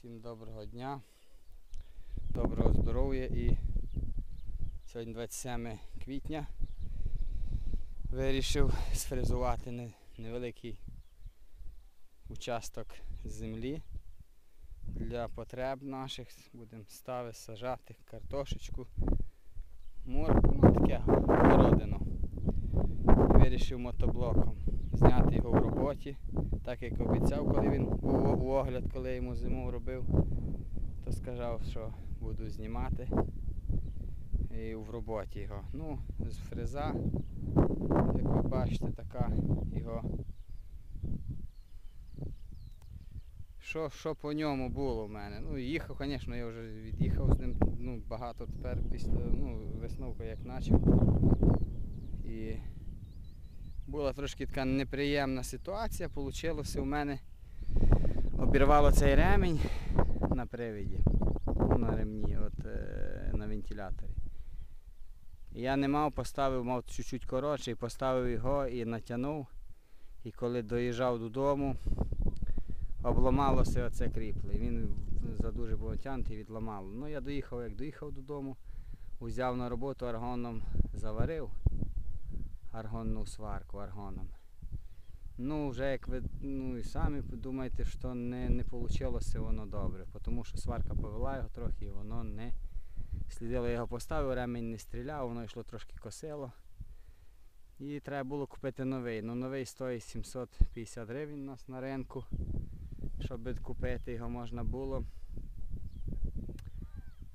Всім доброго дня, доброго здоров'я. І сьогодні 27 квітня вирішив сфрезувати невеликий участок землі для потреб наших. Будемо ставити, сажати картошечку, моркву, таке городину. Вирішив мотоблоком зняти його в роботі, так як обіцяв, коли він був огляд, коли я йому зиму робив, то сказав, що буду знімати і в роботі його. Ну, з фреза, як ви бачите, така його. Що по ньому було в мене? Ну, їхав, звісно, я вже від'їхав з ним, багато тепер після, висновку як почав. І була трошки така неприємна ситуація, вийшло у мене, обірвало цей ремінь на привіді, на ремні, на вентиляторі. Я не мав, мав чуть-чуть коротший, поставив його і натягнув. І коли доїжджав додому, обламалося оце кріплення. Він задуже був натягнутий і відламало. Ну, я доїхав додому, узяв на роботу, аргоном заварив. Аргонну сварку аргоном. Ну, вже як ви і самі думаєте, що не вийшло воно добре, тому що сварка повела його трохи і воно не слідило. Я його поставив, ремінь не стріляв, воно йшло трошки косило. І треба було купити новий. Ну, новий стоїть 750 гривень у нас на ринку, щоб купити його можна було.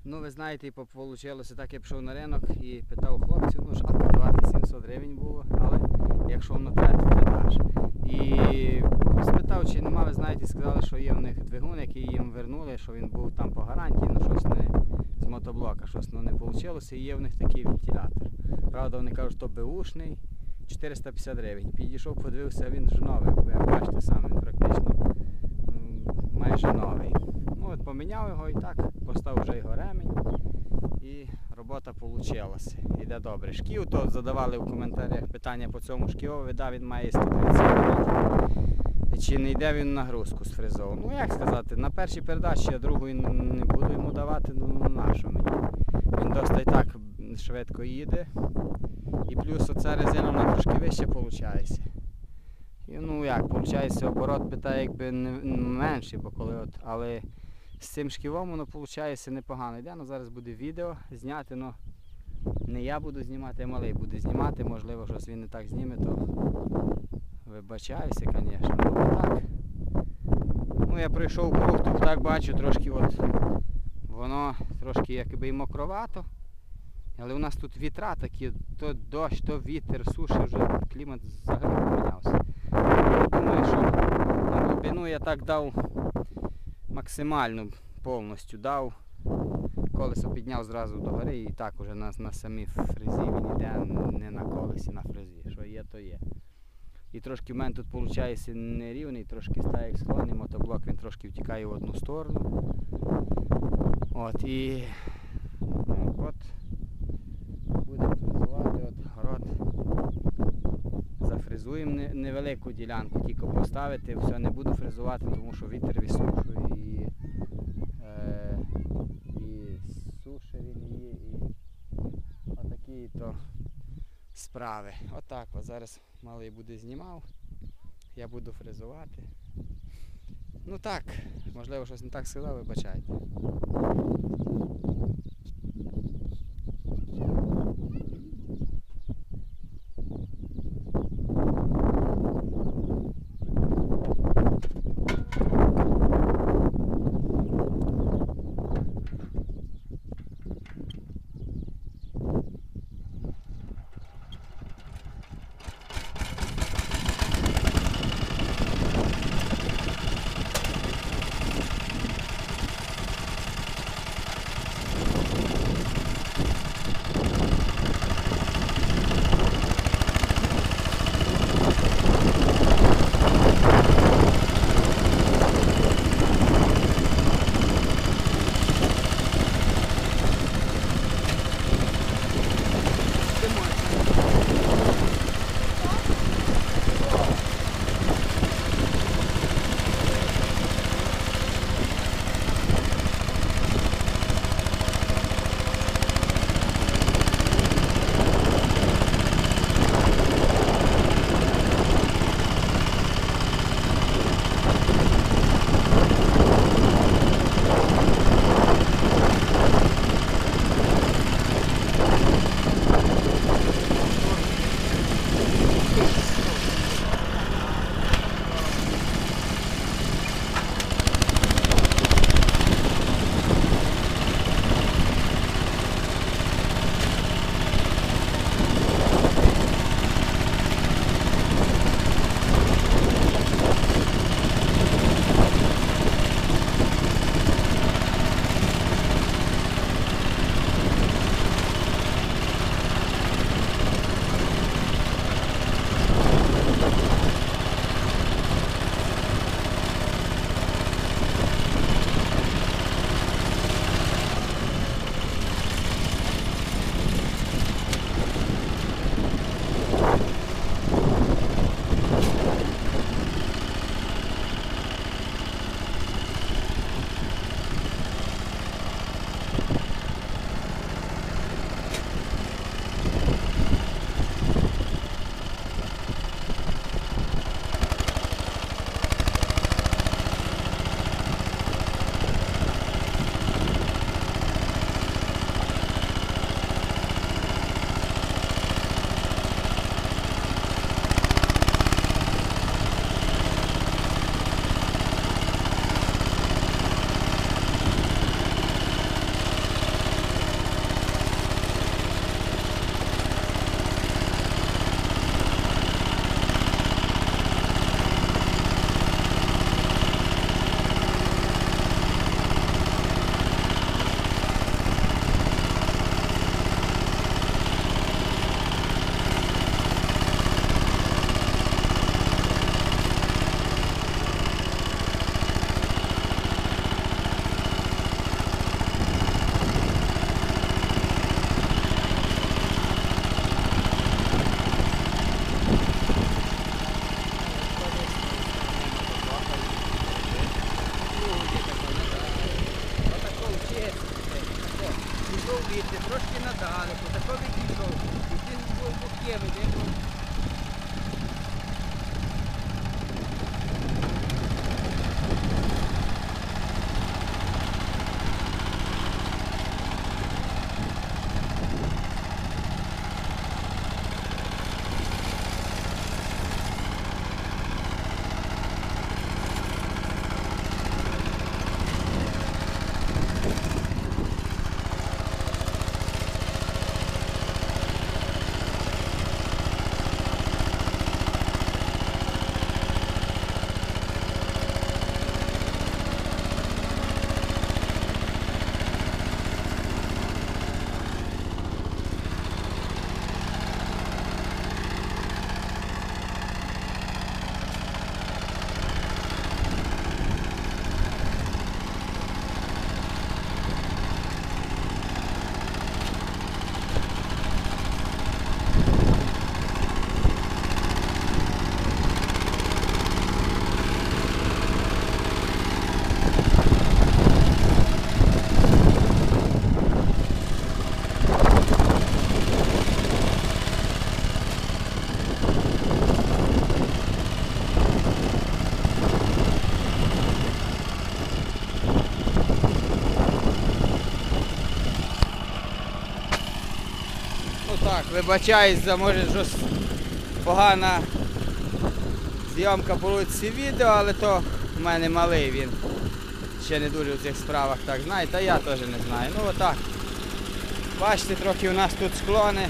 Ну, ви знаєте, і вийшло так, я пішов на ринок і питав хлопців, що подавати 700 гривень було, але якщо воно треба, то даш. І спитав, чи нема, ви знаєте, сказали, що є в них двигун, який їм вернули, що він був там по гарантії, щось не з мотоблока, щось не вийшло, і є в них такий вентилятор. Правда, вони кажуть, що беушний, 450 гривень. Підійшов, подивився, він вже новий, як бачите сам, він практично майже новий. Ну, от поміняв його і так, поставив вже його ремінь і робота вийшла. Іде добре. Шків, то задавали в коментарях питання по цьому шківові, да, він має 130 гривень. Чи не йде він в нагрузку з фрезою? Ну, як сказати, на першій передачі я другу не буду йому давати, нашу мені. Він досить так швидко їде. І плюс оця резина вона трошки вище виходить. І, виходить, оборот питає якби менший, але з цим шківом воно виходить непогано. Йде, зараз буде відео зняти, але не я буду знімати, а малий буде знімати. Можливо, щось він не так зніме, то вибачаюся, звісно. Так. Я пройшов круг, то так бачу, трошки воно трошки якби і мокровато. Але у нас тут вітра такі, то дощ, то вітер, суші, вже клімат взагалі помінявся. Я думаю, що на глибину я так дав максимальну, повністю дав. Колесо підняв зразу до гори і так уже на самій фрезі він йде, не на колесі, на фрезі. Що є, то є. І трошки в мене тут виходить нерівний, трошки стає як склон, і мотоблок він трошки втікає в одну сторону. Будемо фрезувати, город. Зафрезуємо невелику ділянку, тільки поставити, все, не буду фрезувати, тому що вітер висушує і сушить він її, і отакі то справи. Отак, зараз малий буде знімав, я буду фрезувати. Ну так, можливо щось не так сказав, вибачайте. Так, але по такому відійшов. І ти був є, видимо. Так, вибачаюсь за, може, щось погана зйомка по ці відео, але то в мене малий, він ще не дуже у цих справах так знає, та я теж не знаю. Ну отак. Бачите, трохи у нас тут склони.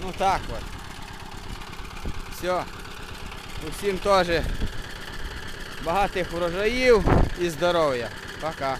Ну так от. Все. Усім теж багатих врожаїв і здоров'я. Пока.